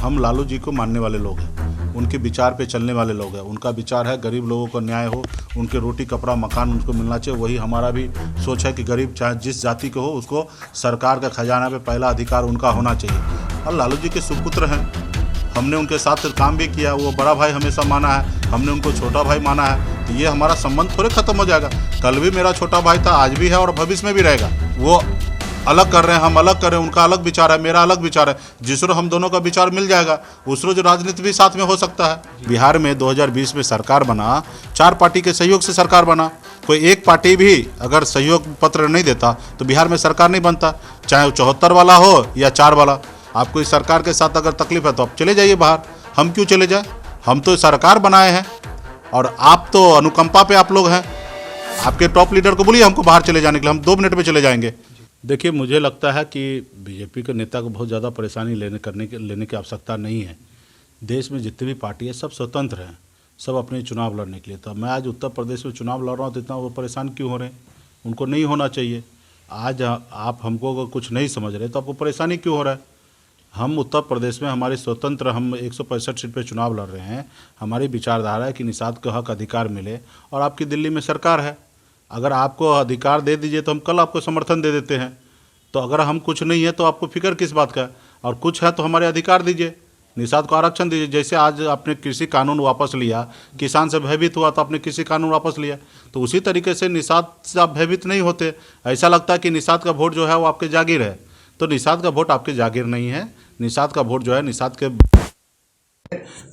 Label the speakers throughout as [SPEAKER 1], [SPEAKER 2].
[SPEAKER 1] हम लालू जी को मानने वाले लोग हैं, उनके विचार पे चलने वाले लोग हैं। उनका विचार है गरीब लोगों को न्याय हो, उनके रोटी कपड़ा मकान उनको मिलना चाहिए। वही हमारा भी सोच है कि गरीब चाहे जिस जाति के हो उसको सरकार का खजाना पे पहला अधिकार उनका होना चाहिए। और लालू जी के सुपुत्र हैं, हमने उनके साथ काम भी किया, वो बड़ा भाई हमेशा माना है, हमने उनको छोटा भाई माना है। तो ये हमारा संबंध थोड़े खत्म हो जाएगा। कल भी मेरा छोटा भाई था, आज भी है और भविष्य में भी रहेगा। वो अलग कर रहे हैं, हम अलग कर रहे हैं, उनका अलग विचार है, मेरा अलग विचार है। जिस रोज हम दोनों का विचार मिल जाएगा उस रोज राजनीति भी साथ में हो सकता है। बिहार में 2020 में सरकार बना, 4 पार्टी के सहयोग से सरकार बना। कोई एक पार्टी भी अगर सहयोग पत्र नहीं देता तो बिहार में सरकार नहीं बनता, चाहे वो 74 वाला हो या 4 वाला। आपको इस सरकार के साथ अगर तकलीफ है तो आप चले जाइए बाहर। हम क्यों चले जाए? हम तो सरकार बनाए हैं और आप तो अनुकंपा पे आप लोग हैं। आपके टॉप लीडर को बोलिए हमको बाहर चले जाने के लिए, हम 2 मिनट में चले जाएंगे। देखिए, मुझे लगता है कि बीजेपी के नेता को बहुत ज़्यादा परेशानी लेने की आवश्यकता नहीं है। देश में जितनी भी पार्टी है सब स्वतंत्र हैं, सब अपने चुनाव लड़ने के लिए। तो मैं आज उत्तर प्रदेश में चुनाव लड़ रहा हूँ तो इतना वो परेशान क्यों हो रहे हैं? उनको नहीं होना चाहिए। आज आप हमको अगर कुछ नहीं समझ रहे तो आपको परेशानी क्यों हो रहा है? हम उत्तर प्रदेश में हमारी स्वतंत्र, हम 165 सीट पे चुनाव लड़ रहे हैं। हमारी विचारधारा है कि निषाद को हक अधिकार मिले और आपकी दिल्ली में सरकार है। अगर आपको अधिकार दे दीजिए तो हम कल आपको समर्थन दे देते हैं। तो अगर हम कुछ नहीं है तो आपको फिक्र किस बात का? और कुछ है तो हमारे अधिकार दीजिए, निषाद को आरक्षण दीजिए। जैसे आज आपने कृषि कानून वापस लिया, किसान से भयभीत हुआ तो आपने कृषि कानून वापस लिया, तो उसी तरीके से निषाद से आप भयभीत नहीं होते। ऐसा लगता है कि निषाद का वोट जो है वो आपके जागीर है, तो निषाद का वोट आपके जागीर नहीं है। निषाद का वोट जो है निषाद के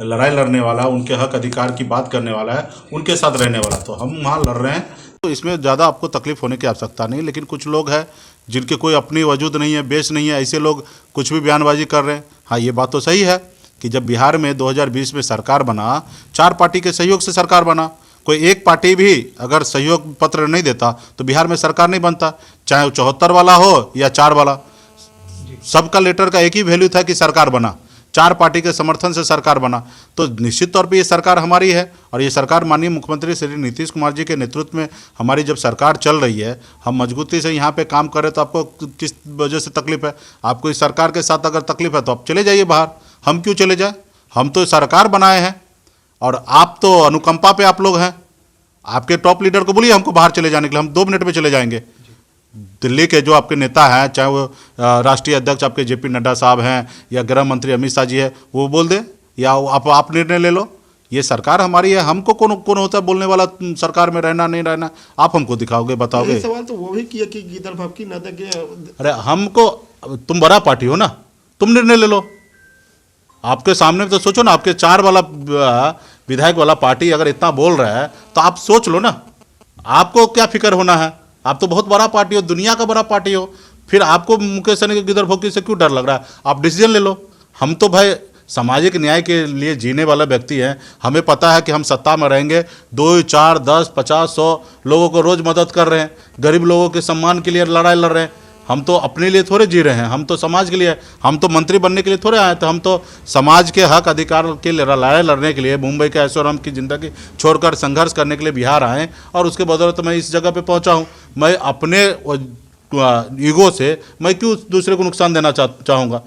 [SPEAKER 1] लड़ाई लड़ने वाला, उनके हक अधिकार की बात करने वाला है, उनके साथ रहने वाला। तो हम वहाँ लड़ रहे हैं, तो इसमें ज़्यादा आपको तकलीफ होने की आवश्यकता नहीं। लेकिन कुछ लोग हैं जिनके कोई अपनी वजूद नहीं है, बेस नहीं है, ऐसे लोग कुछ भी बयानबाजी कर रहे हैं। हाँ, ये बात तो सही है कि जब बिहार में 2020 में सरकार बना, 4 पार्टी के सहयोग से सरकार बना। कोई एक पार्टी भी अगर सहयोग पत्र नहीं देता तो बिहार में सरकार नहीं बनता, चाहे वो 74 वाला हो या 4 वाला। सबका लेटर का एक ही वैल्यू था कि सरकार बना, 4 पार्टी के समर्थन से सरकार बना। तो निश्चित तौर पे ये सरकार हमारी है और ये सरकार माननीय मुख्यमंत्री श्री नीतीश कुमार जी के नेतृत्व में हमारी जब सरकार चल रही है, हम मजबूती से यहाँ पे काम कर रहे। तो आपको किस वजह से तकलीफ है? आपको इस सरकार के साथ अगर तकलीफ है तो आप चले जाइए बाहर। हम क्यों चले जाए? हम तो सरकार बनाए हैं और आप तो अनुकंपा पे आप लोग हैं। आपके टॉप लीडर को बोलिए हमको बाहर चले जाने के लिए, हम 2 मिनट में चले जाएंगे। दिल्ली के जो आपके नेता हैं, चाहे वो राष्ट्रीय अध्यक्ष आपके जेपी नड्डा साहब हैं या गृह मंत्री अमित शाह जी है, वो बोल दे या आप निर्णय ले लो। ये सरकार हमारी है, हमको कौन होता है बोलने वाला सरकार में रहना नहीं रहना? आप हमको दिखाओगे, बताओगे?
[SPEAKER 2] सवाल तो वो भी किया कि गीदड़ भपकी ना दे।
[SPEAKER 1] अरे हमको, तुम बड़ा पार्टी हो ना, तुम निर्णय ले लो। आपके सामने तो सोचो ना, आपके 4 वाला विधायक वाला पार्टी अगर इतना बोल रहा है तो आप सोच लो ना, आपको क्या फिक्र होना है? आप तो बहुत बड़ा पार्टी हो, दुनिया का बड़ा पार्टी हो, फिर आपको मुकेश सहनी के गिदड़ भोंकी से क्यों डर लग रहा है? आप डिसीजन ले लो। हम तो भाई सामाजिक न्याय के लिए जीने वाला व्यक्ति हैं। हमें पता है कि हम सत्ता में रहेंगे, 2, 4, 10, 50, 100 लोगों को रोज़ मदद कर रहे हैं, गरीब लोगों के सम्मान के लिए लड़ाई लड़ रहे हैं। हम तो अपने लिए थोड़े जी रहे हैं, हम तो समाज के लिए, हम तो मंत्री बनने के लिए थोड़े आए थे। हम तो समाज के हक अधिकार के लिए लड़ाई लड़ने के लिए, मुंबई के ऐशोआराम की ज़िंदगी छोड़कर संघर्ष करने के लिए बिहार आए और उसके बदौलत मैं इस जगह पे पहुंचा हूं। मैं अपने ईगो से मैं क्यों दूसरे को नुकसान देना चाहूँगा?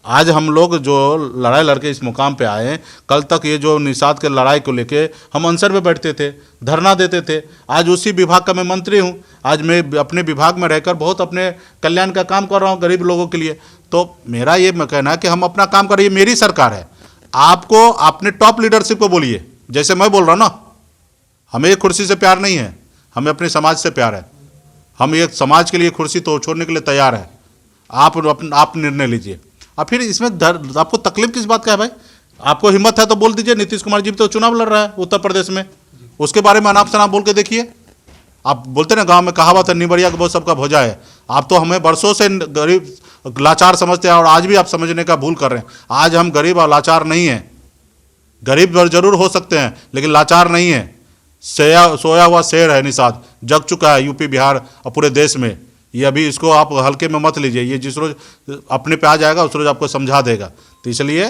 [SPEAKER 1] आज हम लोग जो लड़ाई लड़के इस मुकाम पे आए, कल तक ये जो निषाद के लड़ाई को लेके हम अनसर पे बैठते थे, धरना देते थे। आज उसी विभाग का मैं मंत्री हूँ। आज मैं अपने विभाग में रहकर बहुत अपने कल्याण का काम कर रहा हूँ गरीब लोगों के लिए। तो मेरा ये कहना है कि हम अपना काम करें, मेरी सरकार है। आपको अपने टॉप लीडरशिप को बोलिए, जैसे मैं बोल रहा हूँ ना, हमें एक कुर्सी से प्यार नहीं है, हमें अपने समाज से प्यार है। हम एक समाज के लिए कुर्सी तो छोड़ने के लिए तैयार है। आप निर्णय लीजिए। अब फिर इसमें आपको तकलीफ किस बात का है भाई? आपको हिम्मत है तो बोल दीजिए, नीतीश कुमार जी तो चुनाव लड़ रहा है उत्तर प्रदेश में, उसके बारे में अनाप शनाप बोल के देखिए। आप बोलते ना गांव में कहावत है, निबड़िया का बहुत सबका भोजा है। आप तो हमें बरसों से गरीब लाचार समझते हैं और आज भी आप समझने का भूल कर रहे हैं। आज हम गरीब और लाचार नहीं हैं। गरीब जरूर हो सकते हैं लेकिन लाचार नहीं है। सोया हुआ शेर है निषाद, जग चुका है यूपी बिहार और पूरे देश में। ये अभी इसको आप हल्के में मत लीजिए, ये जिस रोज़ अपने पे आ जाएगा उस रोज़ आपको समझा देगा। तो इसलिए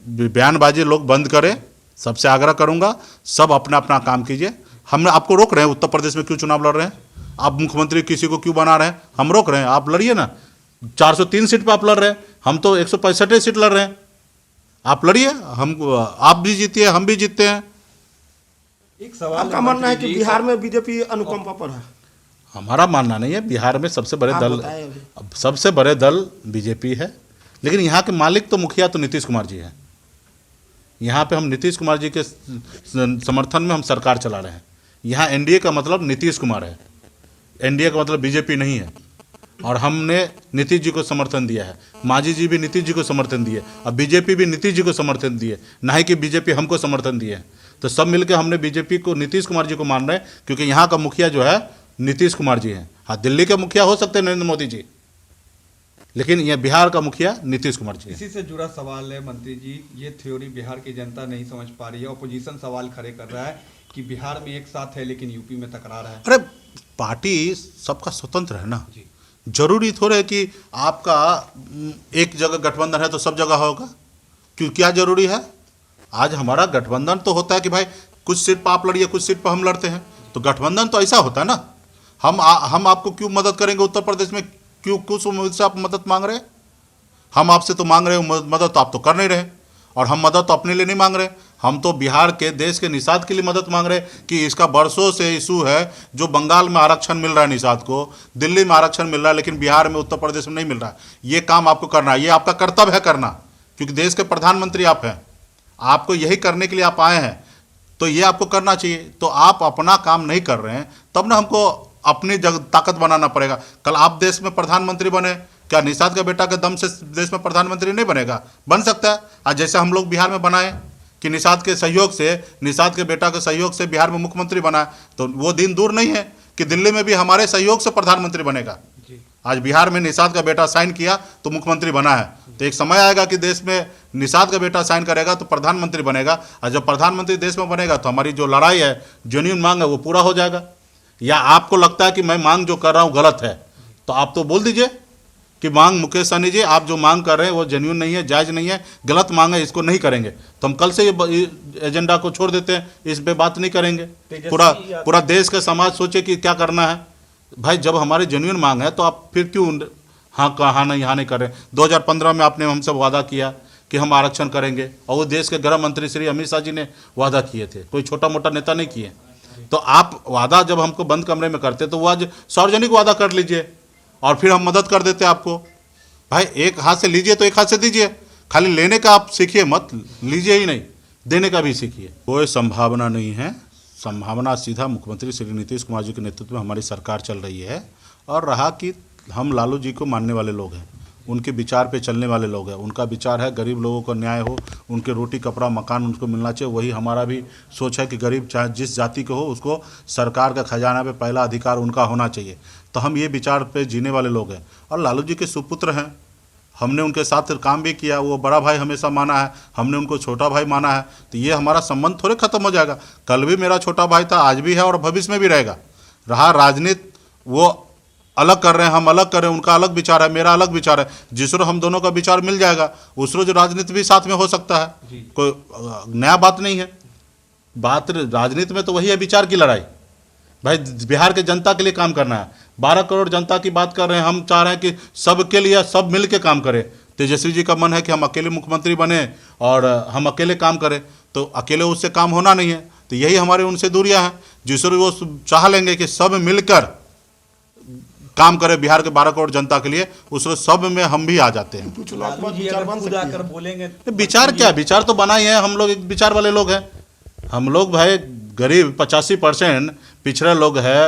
[SPEAKER 1] बयानबाजी लोग बंद करें, सबसे आग्रह करूंगा, सब अपना अपना काम कीजिए। हम आपको रोक रहे हैं उत्तर प्रदेश में क्यों चुनाव लड़ रहे हैं? आप मुख्यमंत्री किसी को क्यों बना रहे हैं? हम रोक रहे हैं? आप लड़िए ना। 403 सीट पर आप लड़ रहे हैं, हम तो 165 सीट लड़ रहे हैं। आप लड़िए, हम आप भी जीतिए, हम भी जीतते हैं।
[SPEAKER 3] एक सवाल
[SPEAKER 2] आपका मानना है कि बिहार में बीजेपी अनुकंपा पर है?
[SPEAKER 1] हमारा मानना नहीं है, बिहार में सबसे बड़े
[SPEAKER 2] आप
[SPEAKER 1] दल,
[SPEAKER 2] बताएं अभी।
[SPEAKER 1] सबसे बड़े दल बीजेपी है, लेकिन यहाँ के मालिक तो मुखिया तो नीतीश कुमार जी हैं। यहाँ पे हम नीतीश कुमार जी के समर्थन में हम सरकार चला रहे हैं। यहाँ एनडीए का मतलब नीतीश कुमार है, एनडीए का मतलब बीजेपी नहीं है। और हमने नीतीश जी को समर्थन दिया है, मांझी जी भी नीतीश जी को समर्थन दिए, अब बीजेपी भी नीतीश जी को समर्थन दिए, ना ही कि बीजेपी हमको समर्थन दिए है। तो सब मिलकर हमने बीजेपी को, नीतीश कुमार जी को मान रहे हैं, क्योंकि यहाँ का मुखिया जो है नीतीश कुमार जी हैं। हाँ, दिल्ली के मुखिया हो सकते हैं नरेंद्र मोदी जी, लेकिन यह बिहार का मुखिया नीतीश कुमार जी है।
[SPEAKER 3] इसी से जुड़ा सवाल है मंत्री जी, ये थ्योरी बिहार की जनता नहीं समझ पा रही है। ऑपोजिशन सवाल खड़े कर रहा है कि बिहार में एक साथ है लेकिन यूपी में तकरार है।
[SPEAKER 1] अरे पार्टी सबका स्वतंत्र है ना,
[SPEAKER 3] जी।
[SPEAKER 1] जरूरी थोड़ा है कि आपका एक जगह गठबंधन है तो सब जगह होगा। क्यों, क्या जरूरी है? आज हमारा गठबंधन तो होता है कि भाई कुछ सीट पर आप लड़िए, कुछ सीट पर हम लड़ते हैं, तो गठबंधन तो ऐसा होता है ना। हम आपको क्यों मदद करेंगे उत्तर प्रदेश में? क्यों, कुछ उम्मीद से आप मदद मांग रहे हैं? हम आपसे तो मांग रहे हो मदद, तो आप तो कर नहीं रहे। और हम मदद तो अपने लिए नहीं मांग रहे, हम तो बिहार के, देश के निषाद के लिए मदद मांग रहे हैं कि इसका बरसों से इशू है। जो बंगाल में आरक्षण मिल रहा है निषाद को, दिल्ली में आरक्षण मिल रहा है, लेकिन बिहार में, उत्तर प्रदेश में नहीं मिल रहा है। ये काम आपको करना है, ये आपका कर्तव्य है करना, क्योंकि देश के प्रधानमंत्री आप हैं, आपको यही करने के लिए आप आए हैं, तो ये आपको करना चाहिए। तो आप अपना काम नहीं कर रहे हैं, तब ना हमको अपनी ताकत बनाना पड़ेगा। कल आप देश में प्रधानमंत्री बने, क्या निषाद का बेटा के दम से देश में प्रधानमंत्री नहीं बनेगा? बन सकता है। आज जैसे हम लोग बिहार में बनाए कि निषाद के सहयोग से, निषाद के बेटा के सहयोग से बिहार में मुख्यमंत्री बना, तो वो दिन दूर नहीं है कि दिल्ली में भी हमारे सहयोग से प्रधानमंत्री बनेगा। आज बिहार में निषाद का बेटा साइन किया तो मुख्यमंत्री बना है, तो एक समय आएगा कि देश में निषाद का बेटा साइन करेगा तो प्रधानमंत्री बनेगा। और जब प्रधानमंत्री देश में बनेगा तो हमारी जो लड़ाई है, जेन्युइन मांग है, वो पूरा हो जाएगा। या आपको लगता है कि मैं मांग जो कर रहा हूँ गलत है, तो आप तो बोल दीजिए कि मांग, मुकेश सहनी जी, आप जो मांग कर रहे हैं वो जेन्युइन नहीं है, जायज़ नहीं है, गलत मांग है, इसको नहीं करेंगे। तो हम कल से ये एजेंडा को छोड़ देते हैं, इस पे बात नहीं करेंगे। पूरा देश का समाज सोचे कि क्या करना है। भाई जब हमारी जेन्युइन मांग है तो आप फिर क्यों हाँ नहीं कर रहे? 2015 में आपने हमसे वादा किया कि हम आरक्षण करेंगे, और वो देश के गृह मंत्री श्री अमित शाह जी ने वादा किए थे, कोई छोटा मोटा नेता नहीं किए। तो आप वादा जब हमको बंद कमरे में करते तो वो आज सार्वजनिक वादा कर लीजिए और फिर हम मदद कर देते आपको। भाई एक हाथ से लीजिए तो एक हाथ से दीजिए, खाली लेने का आप सीखिए मत, लीजिए ही नहीं, देने का भी सीखिए। कोई संभावना नहीं है, संभावना सीधा मुख्यमंत्री श्री नीतीश कुमार जी के नेतृत्व में हमारी सरकार चल रही है। और रहा कि हम लालू जी को मानने वाले लोग हैं, उनके विचार पे चलने वाले लोग हैं। उनका विचार है गरीब लोगों को न्याय हो, उनके रोटी कपड़ा मकान उनको मिलना चाहिए। वही हमारा भी सोच है कि गरीब चाहे जिस जाति के हो, उसको सरकार का खजाना पे पहला अधिकार उनका होना चाहिए। तो हम ये विचार पे जीने वाले लोग हैं और लालू जी के सुपुत्र हैं। हमने उनके साथ काम भी किया, वो बड़ा भाई हमेशा माना है, हमने उनको छोटा भाई माना है। तो ये हमारा संबंध थोड़े खत्म हो जाएगा। कल भी मेरा छोटा भाई था, आज भी है और भविष्य में भी रहेगा। रहा राजनीति, वो अलग कर रहे हैं, हम अलग कर रहे हैं, उनका अलग विचार है, मेरा अलग विचार है। जिस रोज हम दोनों का विचार मिल जाएगा उस रोज राजनीति भी साथ में हो सकता है, कोई नया बात नहीं है। बात राजनीति में तो वही है, विचार की लड़ाई। भाई बिहार के जनता के लिए काम करना है, 12 करोड़ जनता की बात कर रहे हैं। हम चाह रहे हैं कि सबके लिए सब मिल के काम करें। तेजस्वी जी का मन है कि हम अकेले मुख्यमंत्री बने और हम अकेले काम करें, तो अकेले उससे काम होना नहीं है। तो यही हमारे उनसे दूरियां हैं। जिस रोज वो चाह लेंगे कि सब मिलकर काम करे बिहार के 12 करोड़ जनता के लिए, उस रोज सब में हम भी आ जाते हैं।
[SPEAKER 2] चुनाव के बाद विचार बन सकती है।
[SPEAKER 3] बोलेंगे
[SPEAKER 1] विचार क्या, विचार तो बना ही है। हम लोग एक विचार वाले लोग हैं। हम लोग भाई गरीब 85% पिछड़े लोग हैं,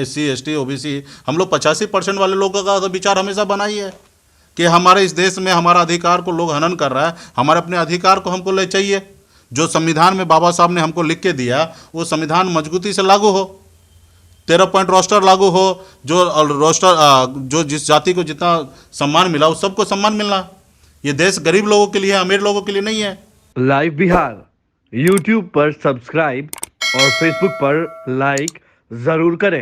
[SPEAKER 1] SC ST OBC, हम लोग 85% वाले लोगों का तो विचार हमेशा बना ही है कि हमारे इस देश में हमारा अधिकार को लोग हनन कर रहा है, हमारे अपने अधिकार को हमको ले चाहिए। जो संविधान में बाबा साहब ने हमको लिख के दिया, वो संविधान मजबूती से लागू हो, 13 पॉइंट रोस्टर लागू हो। जो रोस्टर, जो जिस जाति को जितना सम्मान मिला उस सबको सम्मान मिलना। ये देश गरीब लोगों के लिए है, अमीर लोगों के लिए नहीं है।
[SPEAKER 4] लाइव बिहार YouTube पर सब्सक्राइब और Facebook पर लाइक जरूर करें।